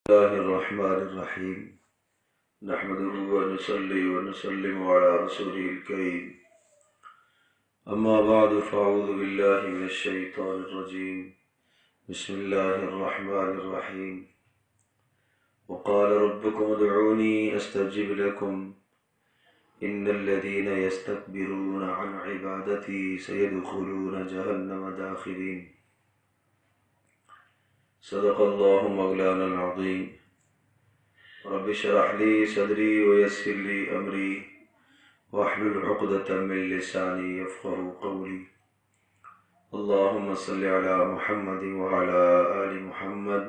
الله الرحمن الرحيم نحمده ونصلي ونسلم على رسوله الكريم أما بعد فأعوذ بالله من الشيطان الرجيم بسم الله الرحمن الرحيم وقال ربكم ادعوني أستجب لكم إن الذين يستكبرون عن عبادتي سيدخلون جهنم داخرين صدق الله مولانا العظيم رب اشرح لي صدري ويسر لي أمري واحلل عقدة من لساني يفقهوا قولي اللهم صل على محمد وعلى آل محمد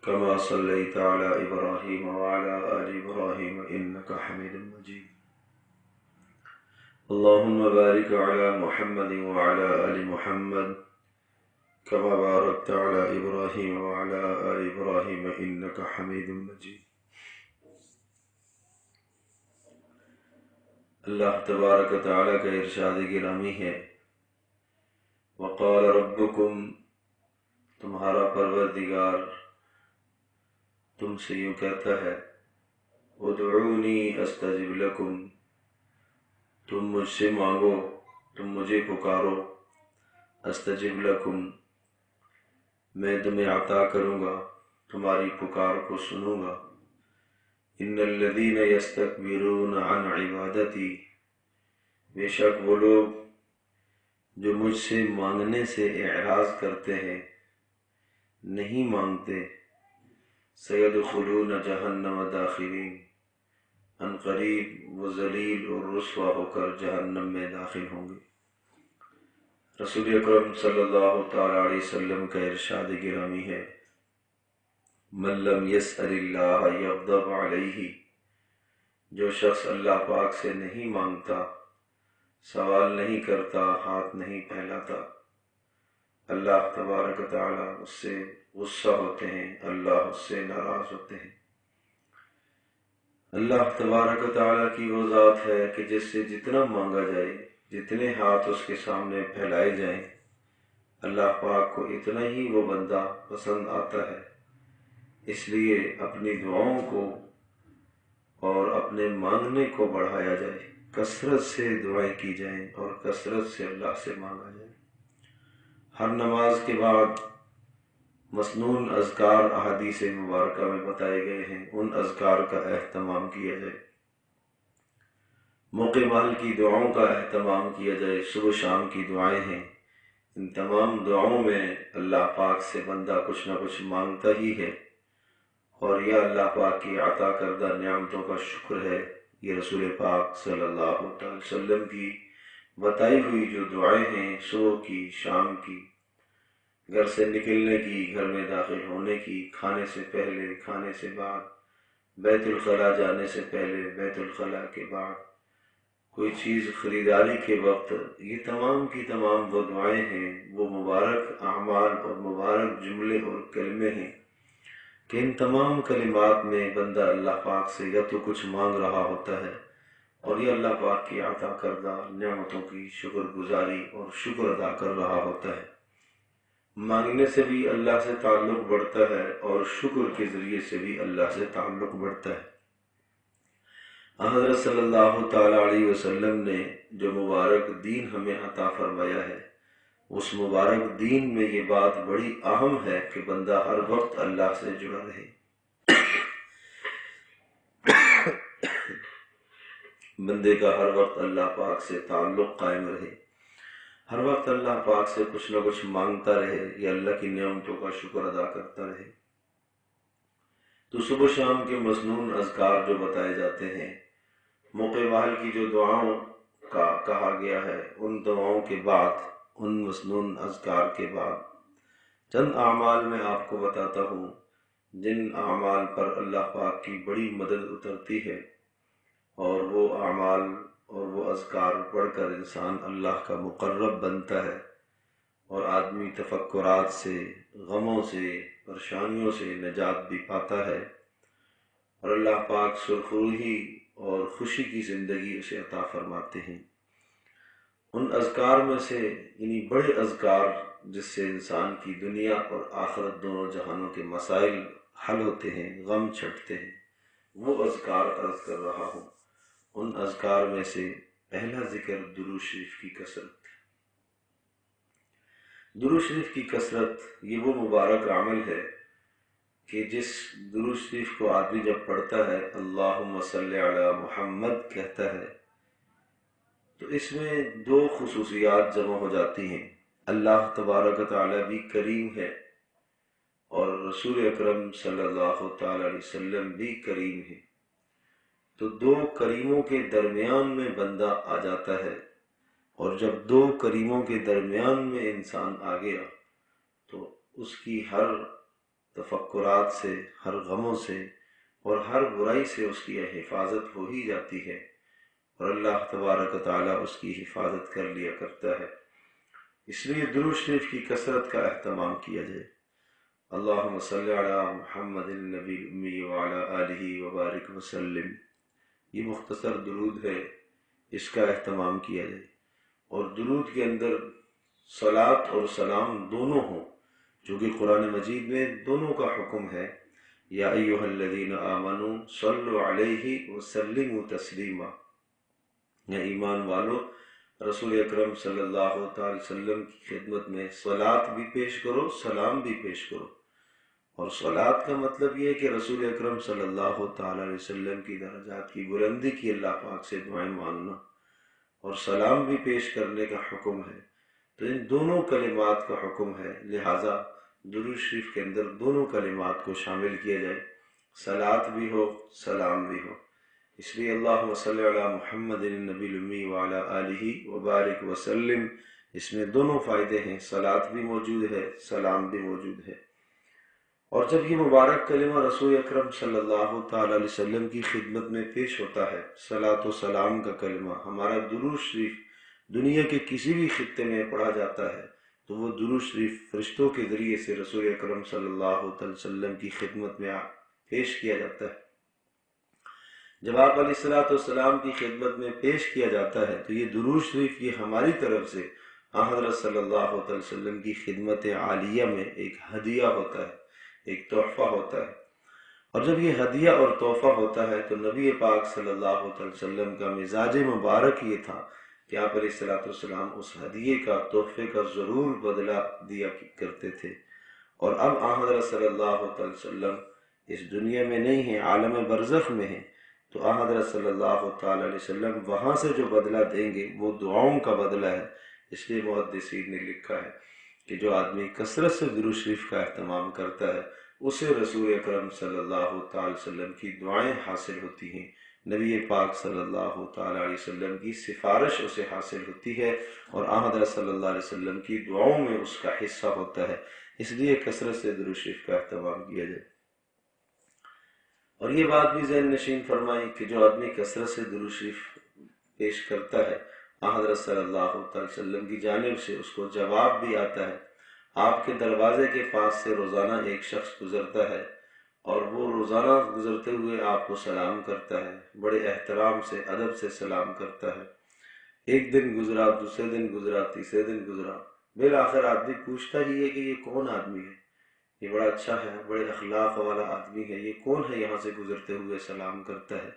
كما صليت على إبراهيم وعلى آل إبراهيم إنك حميد مجيد اللهم بارك على محمد وعلى آل محمد كما باركت على إبراهيم وعلى آل إبراهيم إنك حميد مجيد اللہ تبارک و تعالیٰ کا ارشاد گرامی ہے وقال ربکم تمہارا پروردگار تم سے یوں کہتا ہے ادعونی استجب لکم تم مجھ سے مانگو تم مجھے پکارو استجب لکم میں تمہیں عطا کروں گا تمہاری پکار کو سنوں گا ان الذین یستکبرون عن عبادتی بے شک وہ لوگ جو مجھ سے مانگنے سے اعراض کرتے ہیں نہیں مانگتے سیدخلون جہنم داخرین ان قریب وہ ذلیل اور رسوا ہو کر جہنم میں داخل ہوں گے۔ رسول اکرم صلی اللہ تعالی علیہ وسلم کا ارشاد گرامی ہے من لم یسأل اللہ یغضب علیہ جو شخص اللہ پاک سے نہیں مانگتا سوال نہیں کرتا ہاتھ نہیں پھیلاتا اللہ تبارک و تعالی اس سے غصہ ہوتے ہیں اللہ اس سے ناراض ہوتے ہیں۔ اللہ تبارک و تعالی کی وہ ذات ہے کہ جس سے جتنا مانگا جائے جتنے ہاتھ اس کے سامنے پھیلائے جائیں اللہ پاک کو اتنا ہی وہ بندہ پسند آتا ہے، اس لیے اپنی دعاؤں کو اور اپنے مانگنے کو بڑھایا جائے، کثرت سے دعائیں کی جائیں اور کثرت سے اللہ سے مانگا جائے۔ ہر نماز کے بعد مسنون اذکار احادیث مبارکہ میں بتائے گئے ہیں، ان اذکار کا اہتمام کیا جائے، موقع مال کی دعاؤں کا اہتمام کیا جائے۔ صبح شام کی دعائیں ہیں، ان تمام دعاؤں میں اللہ پاک سے بندہ کچھ نہ کچھ مانگتا ہی ہے، اور یہ اللہ پاک کی عطا کردہ نعمتوں کا شکر ہے۔ یہ رسول پاک صلی اللہ علیہ وسلم کی بتائی ہوئی جو دعائیں ہیں، صبح کی، شام کی، گھر سے نکلنے کی، گھر میں داخل ہونے کی، کھانے سے پہلے، کھانے سے بعد، بیت الخلاء جانے سے پہلے، بیت الخلاء کے بعد، کوئی چیز خریداری کے وقت، یہ تمام کی تمام وہ دعائیں ہیں، وہ مبارک اعمال اور مبارک جملے اور کلمے ہیں کہ ان تمام کلمات میں بندہ اللہ پاک سے یا تو کچھ مانگ رہا ہوتا ہے اور یہ اللہ پاک کی عطا کردہ نعمتوں کی شکر گزاری اور شکر ادا کر رہا ہوتا ہے۔ مانگنے سے بھی اللہ سے تعلق بڑھتا ہے اور شکر کے ذریعے سے بھی اللہ سے تعلق بڑھتا ہے۔ حضرت صلی اللہ تعالی علیہ وسلم نے جو مبارک دین ہمیں عطا فرمایا ہے، اس مبارک دین میں یہ بات بڑی اہم ہے کہ بندہ ہر وقت اللہ سے جڑا رہے، بندے کا ہر وقت اللہ پاک سے تعلق قائم رہے، ہر وقت اللہ پاک سے کچھ نہ کچھ مانگتا رہے یا اللہ کی نعمتوں کا شکر ادا کرتا رہے۔ تو صبح شام کے مسنون اذکار جو بتائے جاتے ہیں، موقع بحال کی جو دعاؤں کا کہا گیا ہے، ان دعاؤں کے بعد، ان مسنون اذکار کے بعد چند اعمال میں آپ کو بتاتا ہوں جن اعمال پر اللہ پاک کی بڑی مدد اترتی ہے، اور وہ اعمال اور وہ اذکار پڑھ کر انسان اللہ کا مقرب بنتا ہے اور آدمی تفکرات سے، غموں سے، پریشانیوں سے نجات بھی پاتا ہے، اور اللہ پاک سرخروئی اور خوشی کی زندگی اسے عطا فرماتے ہیں۔ ان اذکار میں سے یعنی بڑے اذکار جس سے انسان کی دنیا اور آخرت دونوں جہانوں کے مسائل حل ہوتے ہیں، غم چھٹتے ہیں، وہ اذکار عرض کر رہا ہوں۔ ان اذکار میں سے پہلا ذکر درود شریف کی کثرت۔ درود شریف کی کثرت یہ وہ مبارک عمل ہے کہ جس درود شریف کو آدمی جب پڑھتا ہے، اللہم صلی علی محمد کہتا ہے، تو اس میں دو خصوصیات جمع ہو جاتی ہیں۔ اللہ تبارک و تعالیٰ بھی کریم ہے اور رسول اکرم صلی اللہ تعالی علیہ وسلم بھی کریم ہے، تو دو کریموں کے درمیان میں بندہ آ جاتا ہے، اور جب دو کریموں کے درمیان میں انسان آ گیا تو اس کی ہر تفکرات سے، ہر غموں سے اور ہر برائی سے اس کی حفاظت ہو ہی جاتی ہے، اور اللہ تبارک و تعالیٰ اس کی حفاظت کر لیا کرتا ہے۔ اس لیے درود شریف کی کثرت کا اہتمام کیا جائے۔ اللہم صلی علی محمد النبی الامی وعلی آلہ وبارک وسلم، یہ مختصر درود ہے، اس کا اہتمام کیا جائے، اور درود کے اندر صلاۃ اور سلام دونوں ہوں، جو کہ قرآن مجید میں دونوں کا حکم ہے۔ یا ایہا الذین آمنوا صلوا علیہ وسلموا تسلیما، یا ایمان والو رسول اکرم صلی اللہ تعالی وسلم کی خدمت میں صلاۃ بھی پیش کرو، سلام بھی پیش کرو۔ اور صلاۃ کا مطلب یہ ہے کہ رسول اکرم صلی اللہ تعالی علیہ وسلم کی درجات کی بلندی کی اللہ پاک سے دعائیں مانگنا، اور سلام بھی پیش کرنے کا حکم ہے۔ تو ان دونوں کلمات کا حکم ہے، لہٰذا درود شریف کے اندر دونوں کلمات کو شامل کیا جائے، صلاۃ بھی ہو، سلام بھی ہو۔ اس لیے اللہم صلی علی محمد النبی الامی وعلی آلہ وبارک وسلم، اس میں دونوں فائدے ہیں، صلاۃ بھی موجود ہے، سلام بھی موجود ہے۔ اور جب یہ مبارک کلمہ رسول اکرم صلی اللہ تعالی علیہ وسلم کی خدمت میں پیش ہوتا ہے، صلاۃ و سلام کا کلمہ، ہمارا درود شریف دنیا کے کسی بھی خطے میں پڑھا جاتا ہے تو وہ درود شریف فرشتوں کے ذریعے سے رسول اکرم صلی اللہ تعالی وسلم کی خدمت میں پیش کیا جاتا ہے۔ جب آپ علیہ الصلوۃ والسلام کی خدمت میں پیش کیا جاتا ہے تو یہ درود شریف یہ ہماری طرف سے حضرت صلی اللہ علیہ وسلم کی خدمت عالیہ میں ایک ہدیہ ہوتا ہے، ایک تحفہ ہوتا ہے۔ اور جب یہ ہدیہ اور تحفہ ہوتا ہے تو نبی پاک صلی اللہ علیہ وسلم کا مزاج مبارک یہ تھا کہ آپ علیہ الصلوۃ والسلام اس ہدیے کا، تحفے کا ضرور بدلہ دیا کرتے تھے۔ اور اب حضرت صلی اللہ علیہ وسلم اس دنیا میں نہیں ہیں، عالم برزخ میں ہیں، تو حضرت صلی اللہ تعالی علیہ وسلم وہاں سے جو بدلہ دیں گے وہ دعاؤں کا بدلہ ہے۔ اس لیے محدثین نے لکھا ہے کہ جو آدمی کثرت سے درود شریف کا اہتمام کرتا ہے اسے رسول اکرم صلی اللہ تعالی وسلم کی دعائیں حاصل ہوتی ہیں، نبی پاک صلی اللہ تعالی علیہ وسلم کی سفارش اسے حاصل ہوتی ہے، اور حضرت صلی اللہ علیہ وسلم کی دعاؤں میں اس کا حصہ ہوتا ہے۔ اس لیے کثرت سے درود شریف کا اہتمام کیا جائے۔ اور یہ بات بھی ذہن نشین فرمائی کہ جو آدمی کثرت سے درود شریف پیش کرتا ہے، حضرت صلی اللہ تعالی وسلم کی جانب سے اس کو جواب بھی آتا ہے۔ آپ کے دروازے کے پاس سے روزانہ ایک شخص گزرتا ہے اور وہ روزانہ گزرتے ہوئے آپ کو سلام کرتا ہے، بڑے احترام سے، ادب سے سلام کرتا ہے۔ ایک دن گزرا، دوسرے دن گزرا، تیسرے دن گزرا، بالآخر آدمی پوچھتا ہی ہے کہ یہ کون آدمی ہے، یہ بڑا اچھا ہے، بڑے اخلاق والا آدمی ہے، یہ کون ہے یہاں سے گزرتے ہوئے سلام کرتا ہے؟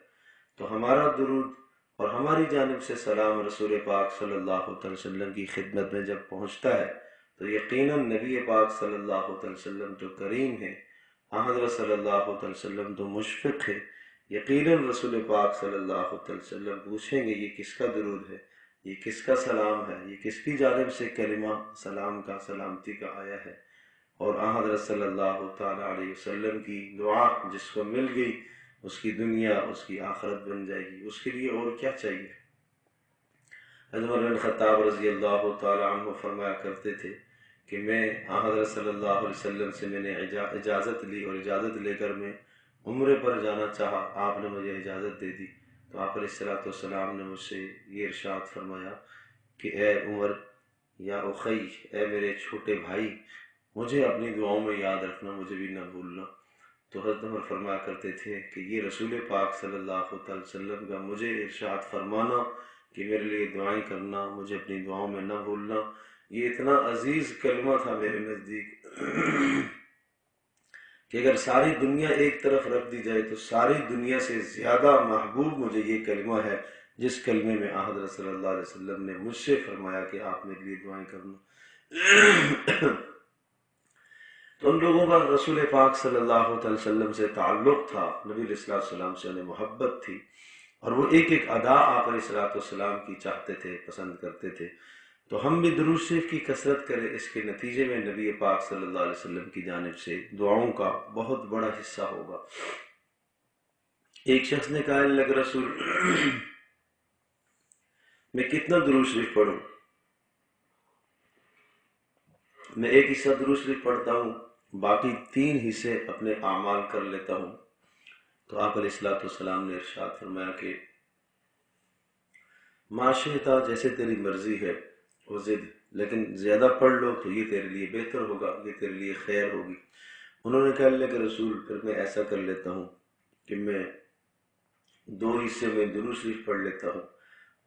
تو ہمارا درود اور ہماری جانب سے سلام رسول پاک صلی اللہ علیہ وسلم کی خدمت میں جب پہنچتا ہے تو یقیناً نبی پاک صلی اللہ علیہ وسلم تو کریم ہے، حضرت صلی اللہ علیہ وسلم تو مشفق ہے، یقیناً رسول پاک صلی اللہ علیہ وسلم پوچھیں گے یہ کس کا درود ہے، یہ کس کا سلام ہے، یہ کس کی جانب سے کلمہ سلام کا، سلامتی کا آیا ہے؟ اور حضرت صلی اللہ تعالی علیہ وسلم کی دعا جس کو مل گئی اس کی دنیا، اس کی آخرت بن جائے گی، اس کے لیے اور کیا چاہیے؟ عمر بن خطاب رضی اللہ تعالی عنہ فرمایا کرتے تھے کہ میں حضرت صلی اللہ علیہ وسلم سے میں نے اجازت لی، اور اجازت لے کر میں عمرے پر جانا چاہا، آپ نے مجھے اجازت دے دی، تو آپ علیہ الصلوۃ والسلام نے مجھ سے یہ ارشاد فرمایا کہ اے عمر، یا اخی، اے میرے چھوٹے بھائی، مجھے اپنی دعاؤں میں یاد رکھنا، مجھے بھی نہ بھولنا۔ تو حضرت عمر فرمایا کرتے تھے کہ یہ رسول پاک صلی اللہ علیہ وسلم کا مجھے ارشاد فرمانا کہ میرے لیے دعائیں کرنا، مجھے اپنی دعاؤں میں نہ بھولنا، یہ اتنا عزیز کلمہ تھا میرے نزدیک کہ اگر ساری دنیا ایک طرف رکھ دی جائے تو ساری دنیا سے زیادہ محبوب مجھے یہ کلمہ ہے جس کلمے میں حضرت صلی اللہ علیہ وسلم نے مجھ سے فرمایا کہ آپ میرے لیے دعائیں کرنا۔ تو ان لوگوں کا رسول پاک صلی اللہ علیہ وسلم سے تعلق تھا، نبی علیہ الصلوۃ والسلام سے انہیں محبت تھی، اور وہ ایک ایک ادا آپ علیہ الصلوۃ والسلام کی چاہتے تھے، پسند کرتے تھے۔ تو ہم بھی درود شریف کی کثرت کریں، اس کے نتیجے میں نبی پاک صلی اللہ علیہ وسلم کی جانب سے دعاؤں کا بہت بڑا حصہ ہوگا۔ ایک شخص نے کہا اللہ کے رسول میں کتنا درود شریف پڑھوں؟ میں ایک حصہ درود شریف پڑھتا ہوں، باقی 3 حصے اپنے اعمال کر لیتا ہوں۔ تو آپ علیہ الصلوۃ والسلام نے ارشاد فرمایا کہ ما شئتا، جیسے تیری مرضی ہے، وہ ضد، لیکن زیادہ پڑھ لو تو یہ تیرے لیے بہتر ہوگا، یہ تیرے لیے خیر ہوگی۔ انہوں نے کہا اللہ کے رسول پھر میں ایسا کر لیتا ہوں کہ میں 2 حصے میں درود شریف پڑھ لیتا ہوں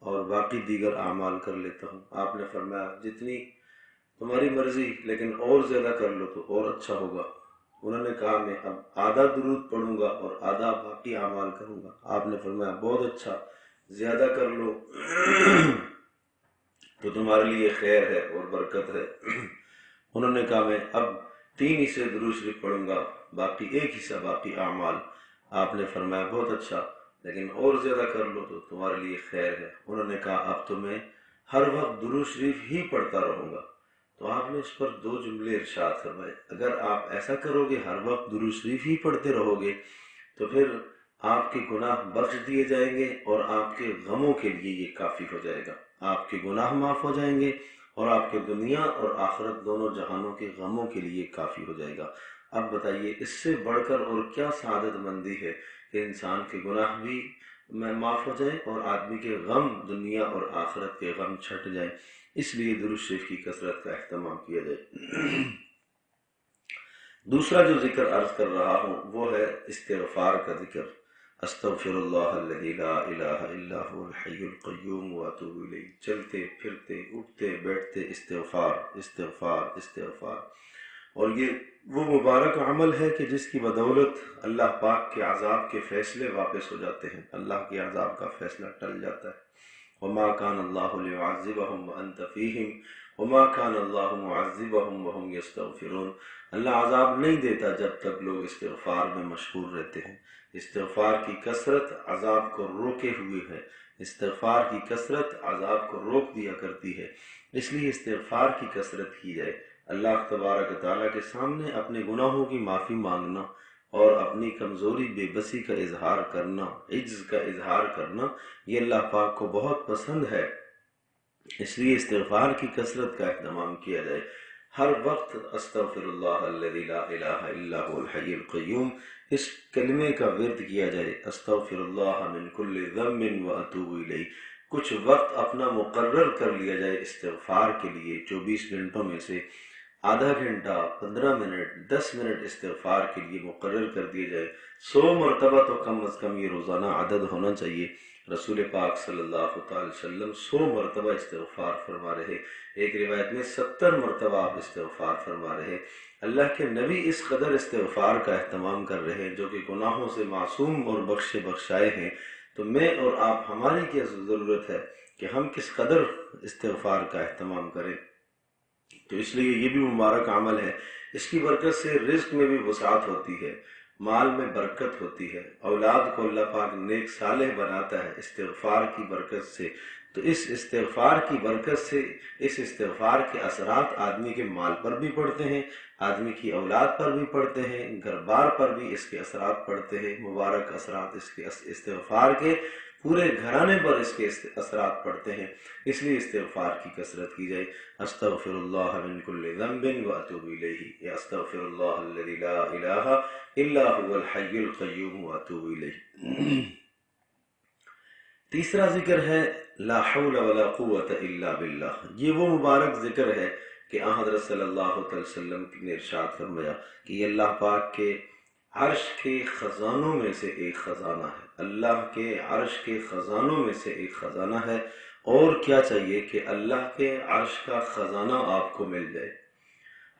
اور باقی دیگر اعمال کر لیتا ہوں۔ آپ نے فرمایا جتنی تمہاری مرضی، لیکن اور زیادہ کر لو تو اور اچھا ہوگا۔ انہوں نے کہا میں اب آدھا درود پڑھوں گا اور آدھا باقی اعمال کروں گا۔ آپ نے فرمایا بہت اچھا، زیادہ کر لو تو تمہارے لیے خیر ہے اور برکت ہے۔ انہوں نے کہا میں اب 3 حصے درود شریف پڑھوں گا، باقی 1 حصہ باقی اعمال۔ آپ نے فرمایا بہت اچھا، لیکن اور زیادہ کر لو تو تمہارے لیے خیر ہے۔ انہوں نے کہا اب تو میں ہر وقت درود شریف ہی پڑھتا رہوں گا۔ تو آپ نے اس پر 2 جملے ارشاد فرمائے، اگر آپ ایسا کرو گے، ہر وقت درود شریف ہی پڑھتے رہو گے، تو پھر آپ کے گناہ بخش دیے جائیں گے اور آپ کے غموں کے لیے یہ کافی ہو جائے گا۔ آپ کے گناہ معاف ہو جائیں گے اور آپ کے دنیا اور آخرت دونوں جہانوں کے غموں کے لیے کافی ہو جائے گا۔ اب بتائیے اس سے بڑھ کر اور کیا سعادت مندی ہے کہ انسان کے گناہ بھی معاف ہو جائیں اور آدمی کے غم، دنیا اور آخرت کے غم چھٹ جائیں۔ اس لیے درود شریف کی کثرت کا اہتمام کیا جائے۔ دوسرا جو ذکر عرض کر رہا ہوں وہ ہے استغفار کا ذکر۔ استغفر اللہ الذی لا الہ الا هو الحی القیوم واتوب الیہ۔ چلتے پھرتے اٹھتے بیٹھتے استغفار استغفار استغفار، اور یہ وہ مبارک عمل ہے کہ جس کی بدولت اللہ پاک کے عذاب کے فیصلے واپس ہو جاتے ہیں، اللہ کے عذاب کا فیصلہ ٹل جاتا ہے۔ وما كان الله ليعذبهم وانت فيهم وما كان الله معذبهم وهم يستغفرون۔ اللہ عذاب نہیں دیتا جب تک لوگ استغفار میں مشغول رہتے ہیں۔ استغفار کی کثرت عذاب کو روکے ہوئے ہے، استغفار کی کثرت عذاب کو روک دیا کرتی ہے، اس لیے استغفار کی کثرت کی جائے۔ اللہ تبارک تعالیٰ کے سامنے اپنے گناہوں کی معافی مانگنا اور اپنی کمزوری بے بسی کا اظہار کرنا، عجز کا اظہار کرنا، یہ اللہ پاک کو بہت پسند ہے۔ اس لیے استغفار کی کثرت کا اہتمام کیا جائے، ہر وقت استغفر اللہ الذی لا الہ الا هو الحی القیوم، اس کلمے کا ورد کیا جائے، استغفر اللہ من کل ذنب واتوب الیہ۔ کچھ وقت اپنا مقرر کر لیا جائے استغفار کے لیے، 24 گھنٹوں میں سے آدھا گھنٹہ، 15 منٹ، 10 منٹ استغفار کے لیے مقرر کر دیے جائے۔ 100 مرتبہ تو کم از کم یہ روزانہ عدد ہونا چاہیے۔ رسول پاک صلی اللہ تعالی وسلم 100 مرتبہ استغفار فرما رہے، ایک روایت میں 70 مرتبہ آپ استغفار فرما رہے۔ اللہ کے نبی اس قدر استغفار کا اہتمام کر رہے ہیں جو کہ گناہوں سے معصوم اور بخشائے ہیں، تو میں اور آپ، ہماری کیا ضرورت ہے کہ ہم کس قدر استغفار کا اہتمام کریں۔ تو اس لیے یہ بھی مبارک عمل ہے، اس کی برکت سے رزق میں بھی وسعت ہوتی ہے، مال میں برکت ہوتی ہے، اولاد کو اللہ پاک نیک صالح بناتا ہے استغفار کی برکت سے۔ تو اس استغفار کی برکت سے، اس استغفار کے اثرات آدمی کے مال پر بھی پڑتے ہیں، آدمی کی اولاد پر بھی پڑتے ہیں، گھر بار پر بھی اس کے اثرات پڑتے ہیں، مبارک اثرات اس کے استغفار کے، پورے گھرانے پر اس کے اثرات پڑتے ہیں۔ اس لیے استغفار کی کثرت کی جائے، استغفر اللہ من کل ذنب واتوب الیہ، یا استغفر اللہ الذی لا الہ الا هو الحی القیوم واتوب الیہ۔ تیسرا ذکر ہے لا حول ولا قوت الا باللہ۔ یہ وہ مبارک ذکر ہے کہ حضرت صلی اللہ علیہ وسلم نے ارشاد فرمایا کہ یہ اللہ پاک کے عرش کے خزانوں میں سے ایک خزانہ ہے، اللہ کے عرش کے خزانوں میں سے ایک خزانہ ہے۔ اور کیا چاہیے کہ اللہ کے عرش کا خزانہ آپ کو مل جائے۔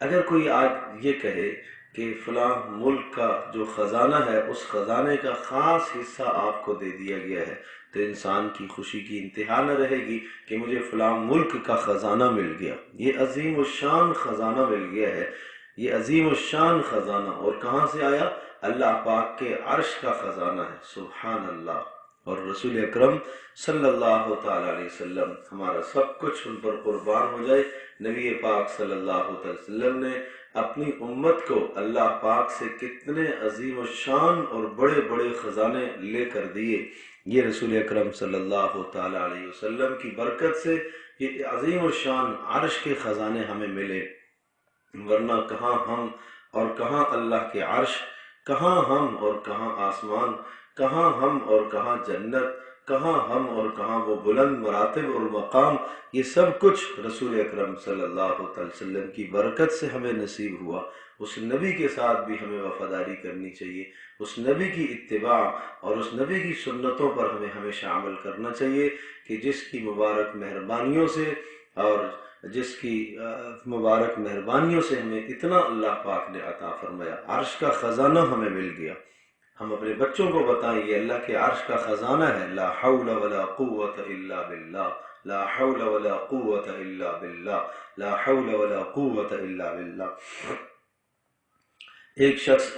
اگر کوئی آج یہ کہے کہ فلاں ملک کا جو خزانہ ہے اس خزانے کا خاص حصہ آپ کو دے دیا گیا ہے، تو انسان کی خوشی کی انتہا نہ رہے گی کہ مجھے فلاں ملک کا خزانہ مل گیا، یہ عظیم الشان خزانہ مل گیا ہے، یہ عظیم الشان خزانہ، اور کہاں سے آیا؟ اللہ پاک کے عرش کا خزانہ ہے، سبحان اللہ۔ اور رسول اکرم صلی اللہ تعالی علیہ وسلم، ہمارا سب کچھ ان پر قربان ہو جائے، نبی پاک صلی اللہ علیہ وسلم نے اپنی امت کو اللہ پاک سے کتنے عظیم الشان اور بڑے بڑے خزانے لے کر دیے۔ یہ رسول اکرم صلی اللہ تعالی علیہ وسلم کی برکت سے یہ عظیم الشان عرش کے خزانے ہمیں ملے، ورنہ کہاں ہم اور کہاں اللہ کے عرش، کہاں ہم اور کہاں آسمان، کہاں ہم اور کہاں جنت، کہاں ہم اور کہاں وہ بلند مراتب اور مقام۔ یہ سب کچھ رسول اکرم صلی اللہ علیہ وسلم کی برکت سے ہمیں نصیب ہوا۔ اس نبی کے ساتھ بھی ہمیں وفاداری کرنی چاہیے، اس نبی کی اتباع اور اس نبی کی سنتوں پر ہمیں ہمیشہ عمل کرنا چاہیے کہ جس کی مبارک مہربانیوں سے اور جس کی مبارک مہربانیوں سے ہمیں اتنا اللہ پاک نے عطا فرمایا، عرش کا خزانہ ہمیں مل گیا۔ ہم اپنے بچوں کو بتائیں یہ اللہ کے عرش کا خزانہ ہے، لا حول ولا قوت الا باللہ، لا حول ولا قوت الا باللہ، لا حول ولا قوت الا باللہ۔ ایک شخص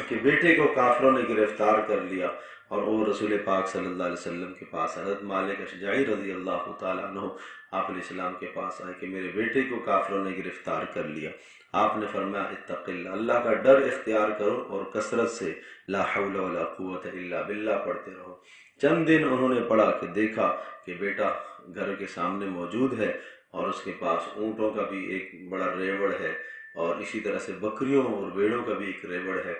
کے بیٹے کو کافروں نے گرفتار کر لیا اور وہ رسول پاک صلی اللہ علیہ وسلم کے پاس، حضرت مالک اشجعی رضی اللہ تعالیٰ عنہ آپ علیہ السلام کے پاس آئے کہ میرے بیٹے کو کافروں نے گرفتار کر لیا۔ آپ نے فرمایا اتق اللہ، اللہ کا ڈر اختیار کرو اور کثرت سے لا حول ولا قوت الا باللہ پڑھتے رہو۔ چند دن انہوں نے پڑھا کہ دیکھا کہ بیٹا گھر کے سامنے موجود ہے اور اس کے پاس اونٹوں کا بھی ایک بڑا ریوڑ ہے اور اسی طرح سے بکریوں اور بھیڑوں کا بھی ایک ریوڑ ہے۔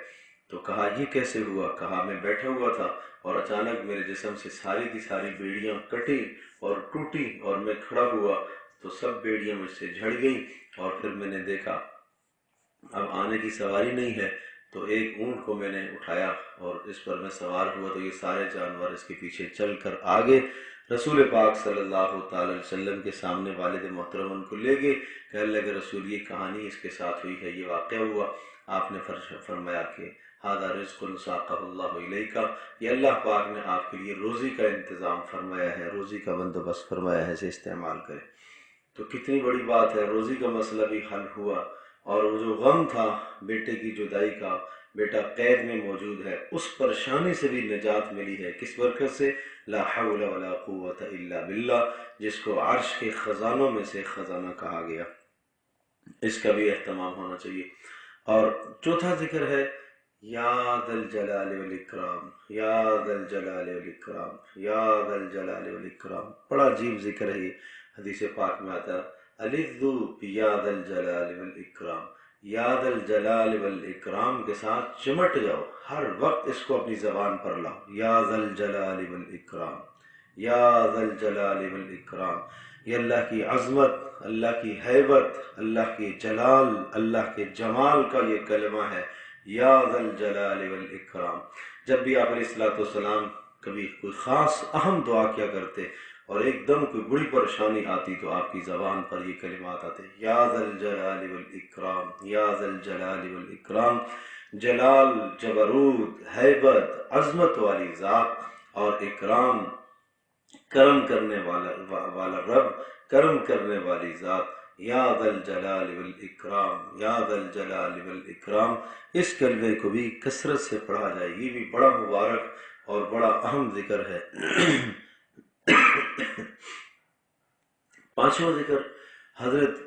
تو کہا یہ کیسے ہوا؟ کہا میں بیٹھا ہوا تھا اور اچانک میرے جسم سے ساری کی ساری بیڑیاں کٹی اور ٹوٹی اور میں کھڑا ہوا تو سب بیڑیاں مجھ سے جھڑ گئیں، اور پھر میں نے دیکھا اب آنے کی سواری نہیں ہے، تو ایک اونٹ کو میں نے اٹھایا اور اس پر میں سوار ہوا تو یہ سارے جانور اس کے پیچھے چل کر آگے رسول پاک صلی اللہ تعالی وسلم کے سامنے والد محترم ان کو لے گئے۔ کہنے لگے رسول یہ کہانی اس کے ساتھ ہوئی ہے، یہ واقعہ ہوا۔ آپ نے فرمایا کہ ھذا رزق ساقہ اللہ الیک، یہ اللہ پاک نے آپ کے لیے روزی کا انتظام فرمایا ہے، روزی کا بندوبست فرمایا ہے، اسے استعمال کریں۔ تو کتنی بڑی بات ہے، روزی کا مسئلہ بھی حل ہوا، اور وہ جو غم تھا بیٹے کی جدائی کا، بیٹا قید میں موجود ہے، اس پریشانی سے بھی نجات ملی ہے، کس برکت سے؟ لا حول ولا قوت الا باللہ، جس کو عرش کے خزانوں میں سے خزانہ کہا گیا، اس کا بھی اہتمام ہونا چاہیے۔ اور چوتھا ذکر ہے یا ذا الجلال والاکرام، یا ذا الجلال والاکرام، یا ذا الجلال والاکرام، بڑا عجیب ذکر ہے یہ، حدیث پاک میں آتا ہے الذو یا ذا الجلال والاکرام، یا ذا الجلال والاکرام کے ساتھ چمٹ جاؤ، ہر وقت اس کو اپنی زبان پر لاؤ، یا ذا الجلال والاکرام، یا ذا الجلال والاکرام۔ یہ اللہ کی عظمت، اللہ کی ہیبت، اللہ کے جلال، اللہ کے جمال کا یہ کلمہ ہے، یا ذا الجلال والاکرام۔ جب بھی آپ علیہ السلام کبھی کوئی خاص اہم دعا کیا کرتے اور ایک دم کوئی بڑی پریشانی آتی تو آپ کی زبان پر یہ کلمات آتے، یا ذا الجلال والاکرام، یا ذا الجلال والاکرام۔ جلال، جبروت، ہیبت، عظمت والی ذات، اور اکرام، کرم کرنے والا رب، کرم کرنے والی ذات، یا ذا الجلال والاکرام، یا ذا الجلال والاکرام۔ اس کلمے کو بھی کثرت سے پڑھا جائے، یہ بھی بڑا مبارک اور بڑا اہم ذکر ہے۔ پانچواں ذکر حضرت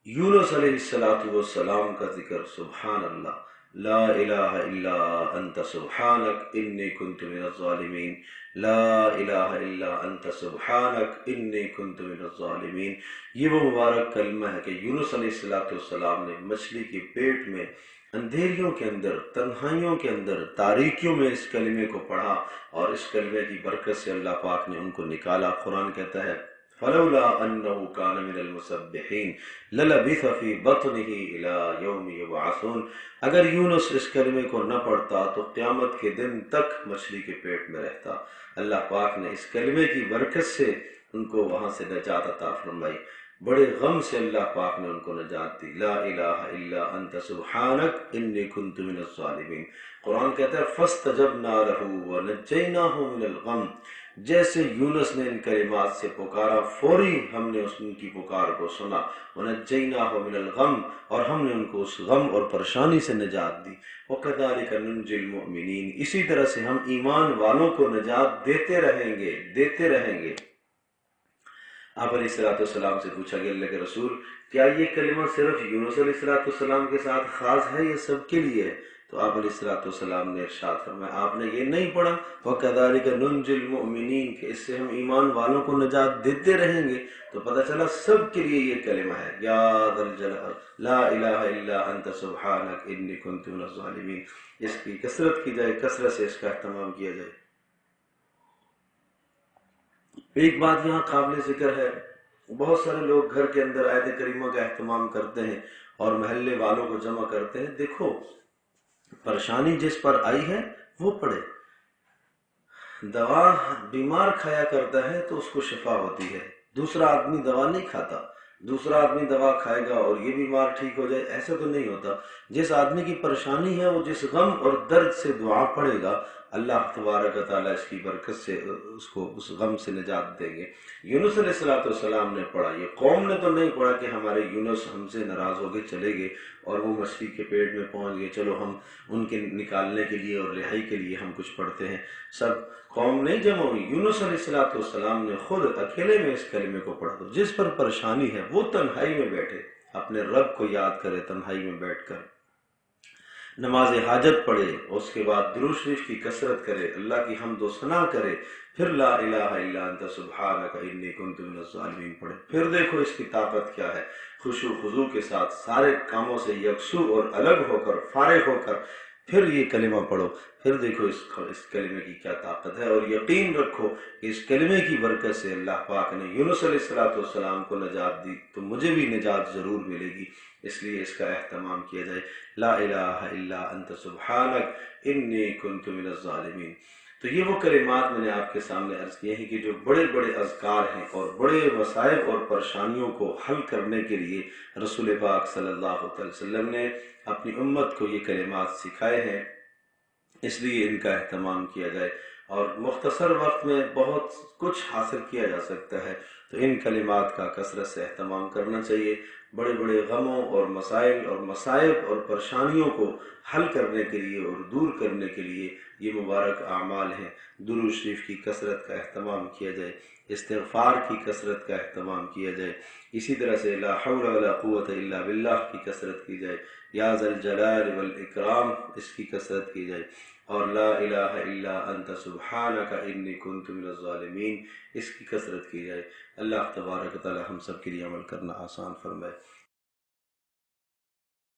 یونس علیہ السلام کا ذکر، سبحان اللہ، لا الہ الا انت سبحانک انی کنت من الظالمین، لا الہ الا انت سبحانک انی کنت من الظالمین۔ یہ وہ مبارک کلمہ ہے کہ یونس علیہ السلام نے مچھلی کے پیٹ میں اندھیریوں کے اندر، تنہائیوں کے اندر، تاریکیوں میں اس کلمے کو پڑھا، اور اس کلمے کی برکت سے اللہ پاک نے ان کو نکالا۔ قرآن کہتا ہے فلولا انہ کان من المسبحین للبث فی بطنہ الی یوم یبعثون۔ اگر یونس اس کلمے کو نہ پڑھتا تو قیامت کے دن تک مچھلی کے پیٹ میں رہتا۔ اللہ پاک نے اس کلمے کی برکت سے ان کو وہاں سے نجات عطا فرمائی۔ بڑے غم سے اللہ پاک نے ان کو نجات دی. لا الہ الا انت سبحانک انی کنت من الظالمین. قرآن کہتا ہے فاستجبنا لہ ونجیناہ من الغم. جیسے یونس نے ان کلمات سے پکارا، فوری ہم نے ان کی پکار کو سنا. ونجیناہ من الغم، اور ہم نے ان کو اس غم اور پریشانی سے نجات دی. وَكَذَلِكَ نُنْجِي الْمُؤْمِنِينَ. اسی طرح سے ہم ایمان والوں کو نجات دیتے رہیں گے. آپ علیہ السلام سے پوچھا گیا اللہ کے رسول کیا یہ کلمہ صرف یونس علیہ السلام کے ساتھ خاص ہے یا سب کے لیے ہے؟ تو آپ علیہ السلام نے ارشاد فرمایا آپ نے یہ نہیں پڑھا وَكَذَلِكَ نُنْجِي الْمُؤْمِنِينَ کہ اس سے ہم ایمان والوں کو نجات دیتے رہیں گے. تو پتہ چلا سب کے لیے یہ کلمہ ہے یا ذا الجلال لا الہ الا انت سبحانک انی کنت من الظالمین. اس کی کثرت کی جائے، کثرت سے اس کا اہتمام کیا جائے. ایک بات یہاں قابل ذکر ہے، بہت سارے لوگ گھر کے اندر آیت کریمہ کا اہتمام کرتے ہیں اور محلے والوں کو جمع کرتے ہیں. دیکھو پریشانی جس پر آئی ہے وہ پڑھے. دوا بیمار کھایا کرتا ہے تو اس کو شفا ہوتی ہے، دوسرا آدمی دوا نہیں کھاتا، دوسرا آدمی دوا کھائے گا اور یہ بیمار ٹھیک ہو جائے، ایسا تو نہیں ہوتا. جس آدمی کی پریشانی ہے وہ جس غم اور درد سے دعا پڑھے گا اللہ تبارک و تعالیٰ اس کی برکت سے اس کو اس غم سے نجات دیں گے. یونس علیہ السلام نے پڑھا، یہ قوم نے تو نہیں پڑھا کہ ہمارے یونس ہم سے ناراض ہو کے چلے گئے اور وہ مچھلی کے پیٹ میں پہنچ گئے، چلو ہم ان کے نکالنے کے لیے اور رہائی کے لیے ہم کچھ پڑھتے ہیں. سب قوم نہیں جمع ہوئی، یونس علیہ السلام نے خود اکیلے میں اس کلمے کو پڑھا. تو جس پر پریشانی ہے وہ تنہائی میں بیٹھے اپنے رب کو یاد کرے، تنہائی میں بیٹھ کر نماز حاجت پڑھے، اس کے بعد درود شریف کی کثرت کرے، اللہ کی حمد و ثنا کرے، پھر لا الہ الا انت سبحانک انی کنت من الظالمین پڑھے. پھر دیکھو اس کی طاقت کیا ہے. خشوع خضوع کے ساتھ سارے کاموں سے یکسو اور الگ ہو کر فارغ ہو کر پھر یہ کلمہ پڑھو، پھر دیکھو اس کلمے کی کیا طاقت ہے. اور یقین رکھو کہ اس کلمے کی برکت سے اللہ پاک نے یونس علیہ السلام کو نجات دی تو مجھے بھی نجات ضرور ملے گی. اس لیے اس کا اہتمام کیا جائے. لا الہ الا انت سبحانک انی کنت من الظالمین. تو یہ وہ کلمات میں نے آپ کے سامنے عرض کیے ہیں کہ جو بڑے بڑے اذکار ہیں اور بڑے مصائب اور پریشانیوں کو حل کرنے کے لیے رسول پاک صلی اللہ علیہ وسلم نے اپنی امت کو یہ کلمات سکھائے ہیں. اس لیے ان کا اہتمام کیا جائے اور مختصر وقت میں بہت کچھ حاصل کیا جا سکتا ہے. تو ان کلمات کا کثرت سے اہتمام کرنا چاہیے. بڑے بڑے غموں اور مسائل اور مصائب اور پریشانیوں کو حل کرنے کے لیے اور دور کرنے کے لیے یہ مبارک اعمال ہیں. درود شریف کی کثرت کا اہتمام کیا جائے، استغفار کی کثرت کا اہتمام کیا جائے، اسی طرح سے لا حول ولا قوت الا باللہ کی کثرت کی جائے، یا ذا الجلال والاکرام اس کی کثرت کی جائے، اور لا الہ الا انت سبحانک انی کنت من الظالمین اس کی کثرت کی جائے. اللہ تبارک و تعالی ہم سب کے لیے عمل کرنا آسان فرمائے.